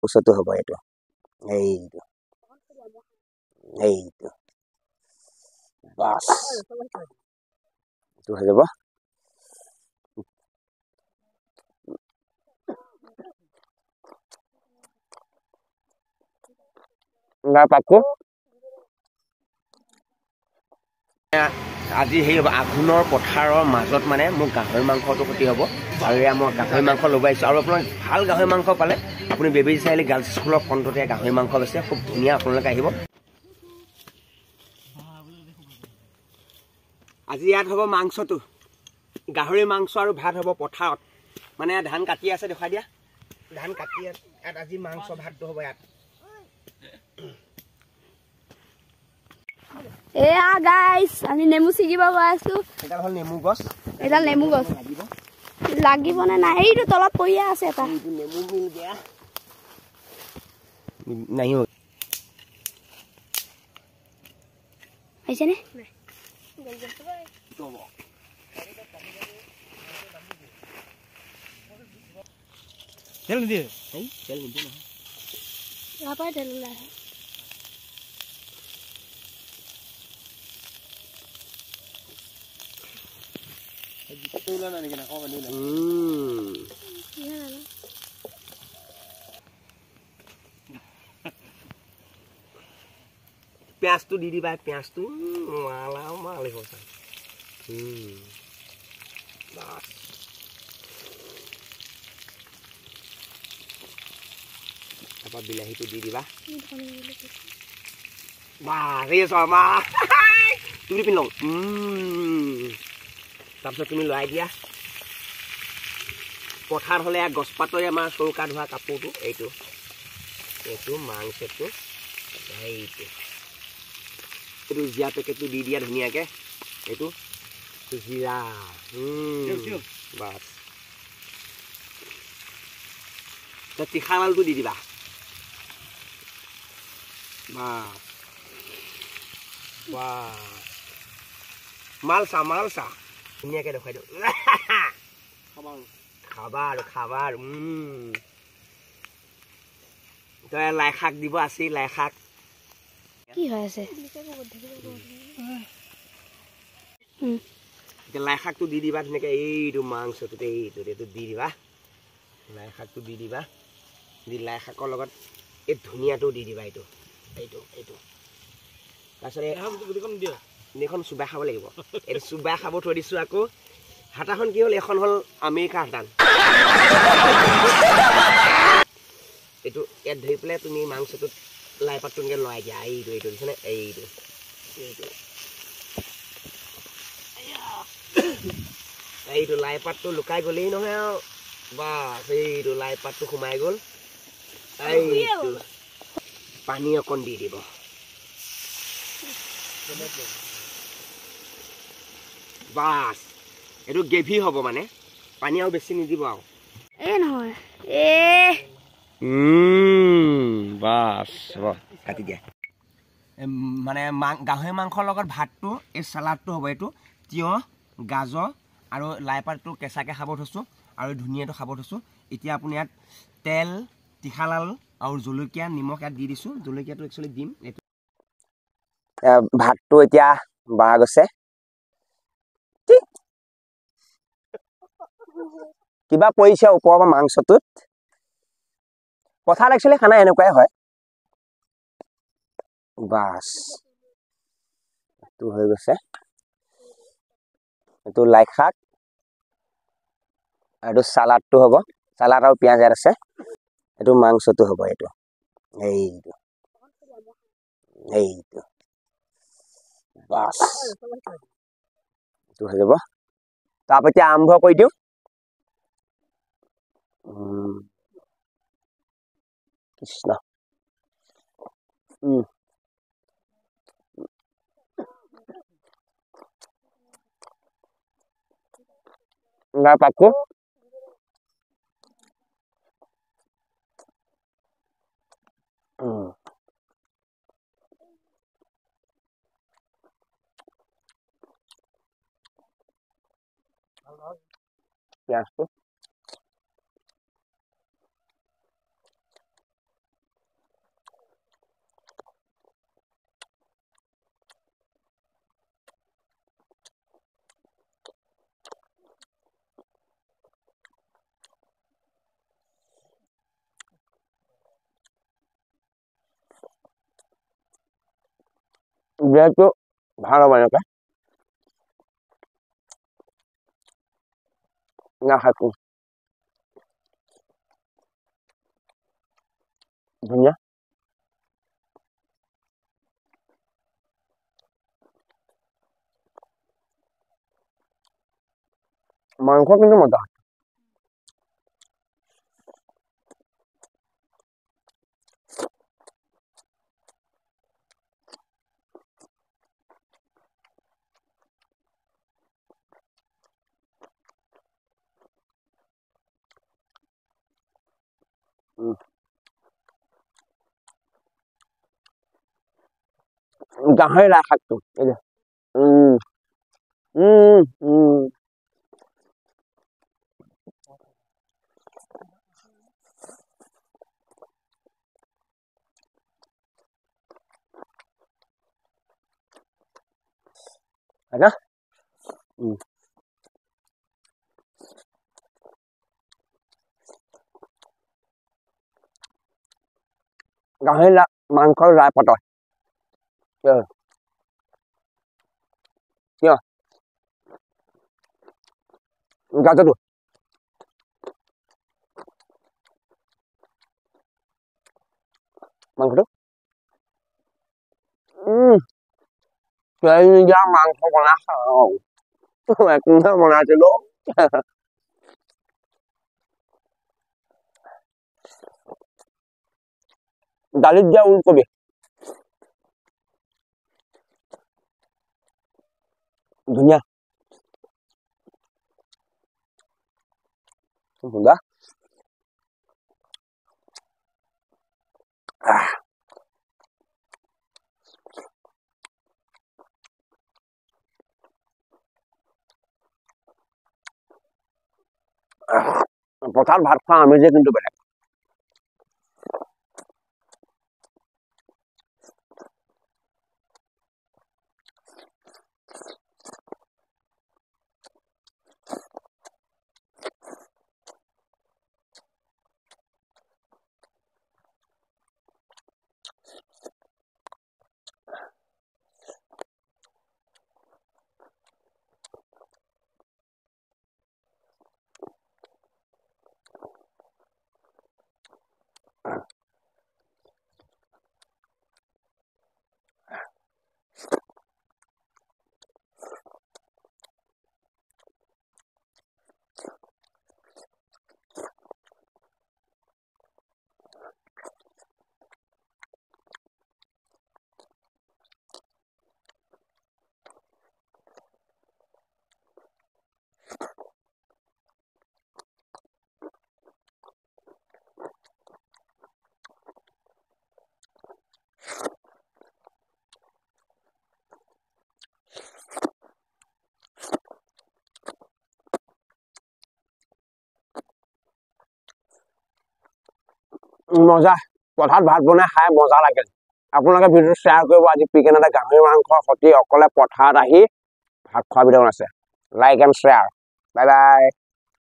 পুছটো হ'ব এইটো এইটো এইটো বাস এইটো হৈ যাব পাকো আজি সেই আঘোণৰ পথাৰৰ মাজত মানে মোক গাহৰি মাংসটো ক্ষতি হ'ব আৰু এয়া মই গাহৰি মাংস ল'ব আহিছোঁ আৰু আপোনাক ভাল গাহৰি মাংস পালে আপুনি বেবেজী চাৰিআলি গাৰ্লছ স্কুলৰ ফ্ৰণ্টতে গাহৰি মাংস বেছে খুব ধুনীয়া আপোনালোকে আহিব আজি ইয়াত হ'ব মাংসটো গাহৰি মাংস আৰু ভাত হ'ব পথাৰত মানে ধান কাটি আছে দেখাই দিয়া ধান কাটি ইয়াত আজি মাংস ভাতটো হ'ব ইয়াত এয়া গাইস আমি নেমু ছিগিব গৈ আছো এটা হল নেমু গছ এটা নেমু গছ লাগিব না নাই এইটো তলত পৰি আছে এটা নেমু মিল গয়া নাই हो আইছে নে चल दे नहीं चल दे ना यहां पर चल रहा है तुला ना निकना को बनी प्याज तो दीदी भाई प्याज तो माला माले होता बस apa bilahi itu di ba wah ria sama তুমি পিনলং তাৰপিছত তুমি লৈ দিয়া পথাৰ হলে গছপাতৰে আমাৰ চৌকা ধোৱা কাপোৰটো এইটো এইটো মাংসটো এইটো এইটো জিয়া পেকেটটো দি দিয়া ধুনীয়াকে এইটো জিৰা বাস তিখালালটো দি দিবা বাস বাহ মালসা মালসা ধুনীয়াকে দেখাই দিওঁ খাবা আৰু তই লাই শাক দিব আছে লাই শাক কি হৈ আছে লাই শাকটো দি দিবা ধুনীয়াকে এইটো মাংসটো এইটো দি দিবা লাই শাকটো দি দিবা দি লাই শাকৰ লগত এই ধুনীয়াটো দি দিবা এইটো এইটো এইটো তাৰপিছত এইখন চুবাই খাব লাগিব এইটো চুবাই খাব থৈ দিছোঁ আকৌ হাতাখন কি হ'ল এখন হ'ল আমেৰিকা হাতান এইটো ইয়াত ধৰি পেলাই তুমি মাংসটোত লাই পাতটো এনেকৈ লৰাই দিয়া এইটো এইটো দিছেনে এইটো এইটো এইটো লাই পাতটো লুকাই গ'লেই নহয় আৰু বাছ এইটো লাই পাতটো সোমাই গ'ল এইটো পানী অকণ দি দিব বাস এইটো গ্ৰেভি হ'ব মানে পানী আৰু বেছি নিদিব আৰু নহয় বাস কাটি দিয়া মানে গাহৰি মাংসৰ লগত ভাতটো এই চালাডটো হ'ব এইটো তিয়ঁহ গাজৰ আৰু লাই পাতটো কেঁচাকৈ খাব থৈছোঁ আৰু ধুনীয়াটো খাব থৈছোঁ এতিয়া আপুনি ইয়াত তেল তিখালাল আৰু জলকীয়া নিমখ ইয়াত দি দিছোঁ জলকীয়াটো একচুৱেলি দিম এইটো ভাতটো এতিয়া বঢ়া গৈছে কিবা পৰিছে ওপৰৰ পৰা মাংসটোত পথাৰত একচুৱেলি খানা এনেকুৱাই হয় বাস এইটো হৈ গৈছে এইটো লাই শাক এইটো চালাডটো হ'ব চালাড আৰু পিঁয়াজ ইয়াত আছে এইটো মাংসটো হ'ব এইটো এইটো এইটো বাস এইটো হৈ যাব তাৰপৰা এতিয়া আৰম্ভ কৰি দিওঁ কৃষ্ণ পাকো পিঁয়াজটো যেহেতু ভাল হ'ব এনেকৈ নাখাইছোঁ ধুনীয়া মাংস কিন্তু মজা গাহৰি লাই শাকটো এই যে উম উম ada গাহৰি লা মাংসৰ লাই পাতৰ কিয় গাজৰটো মাংসটো কেইটা মাংস বনাই খাওঁ একোহে বনাইছিলো দালিত দিয়া ওলকবি ধুনীয়া সুন্দা পথাৰত ভাত খোৱা আমেজে কিন্তু বেলেগ মজা পথাৰত ভাত বনাই খাই মজা লাগে আপোনালোকে ভিডিঅ'টো শ্বেয়াৰ কৰিব আজি পিকেন এটা গাহৰি মাংসৰ সৈতে অকলে পথাৰত আহি ভাত খোৱা ভিডিঅ' আছে like and share bye bye